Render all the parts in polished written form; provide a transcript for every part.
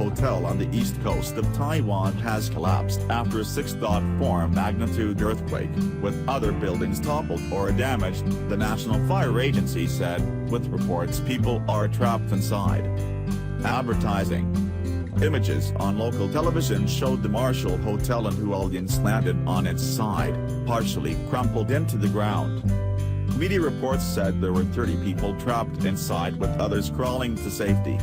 Hotel on the east coast of Taiwan has collapsed after a 6.4 magnitude earthquake, with other buildings toppled or damaged, the National Fire Agency said, with reports people are trapped inside. Advertising. Images on local television showed the Marshal Hotel in Hualien slanted on its side, partially crumpled into the ground. Media reports said there were 30 people trapped inside with others crawling to safety.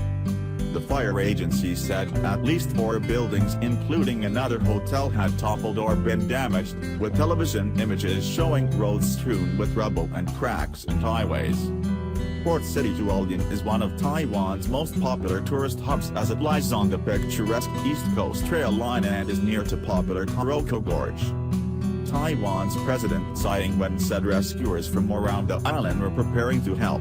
The fire agency said at least 4 buildings including another hotel had toppled or been damaged, with television images showing roads strewn with rubble and cracks in highways. Port City Hualien is one of Taiwan's most popular tourist hubs as it lies on the picturesque East Coast Trail line and is near to popular Kuroko Gorge. Taiwan's President Tsai Ing-wen said rescuers from around the island were preparing to help.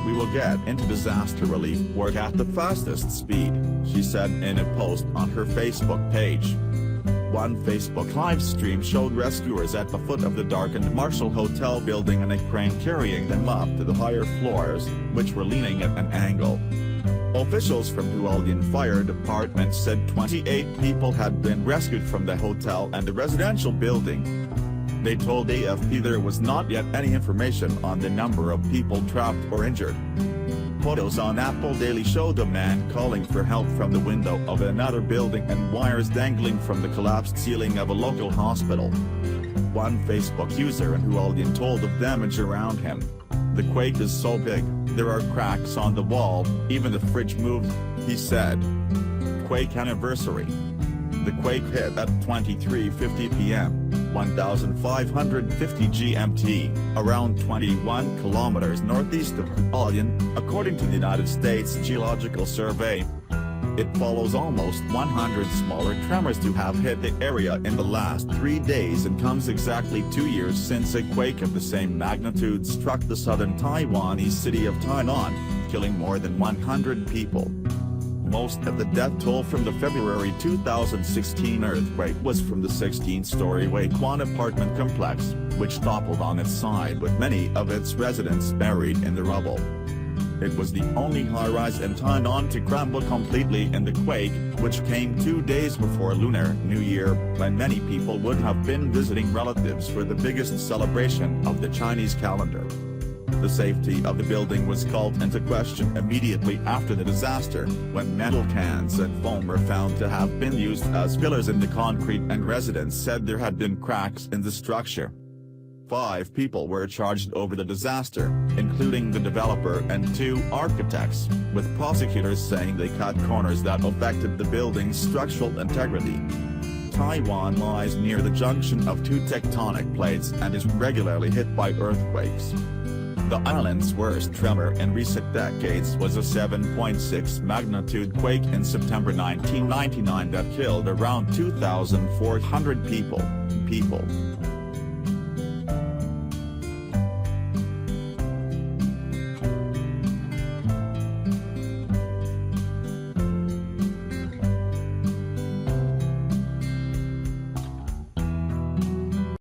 "We will get into disaster relief work at the fastest speed," she said in a post on her Facebook page. One Facebook live stream showed rescuers at the foot of the darkened Marshal Hotel building and a crane carrying them up to the higher floors, which were leaning at an angle. Officials from Hualien Fire Department said 28 people had been rescued from the hotel and the residential building. They told AFP there was not yet any information on the number of people trapped or injured. Photos on Apple Daily showed a man calling for help from the window of another building and wires dangling from the collapsed ceiling of a local hospital. One Facebook user in Hualien told of damage around him. "The quake is so big, there are cracks on the wall, even the fridge moved," he said. Quake anniversary. The quake hit at 23:50 p.m. 1550 GMT, around 21 kilometers northeast of Hualien, according to the United States Geological Survey. It follows almost 100 smaller tremors to have hit the area in the last 3 days and comes exactly 2 years since a quake of the same magnitude struck the southern Taiwanese city of Tainan, killing more than 100 people. Most of the death toll from the February 2016 earthquake was from the 16-story Wake One apartment complex, which toppled on its side with many of its residents buried in the rubble. It was the only high-rise in Tainan to crumble completely in the quake, which came 2 days before Lunar New Year, when many people would have been visiting relatives for the biggest celebration of the Chinese calendar. The safety of the building was called into question immediately after the disaster, when metal cans and foam were found to have been used as pillars in the concrete and residents said there had been cracks in the structure. 5 people were charged over the disaster, including the developer and 2 architects, with prosecutors saying they cut corners that affected the building's structural integrity. Taiwan lies near the junction of 2 tectonic plates and is regularly hit by earthquakes. The island's worst tremor in recent decades was a 7.6 magnitude quake in September 1999 that killed around 2,400 people.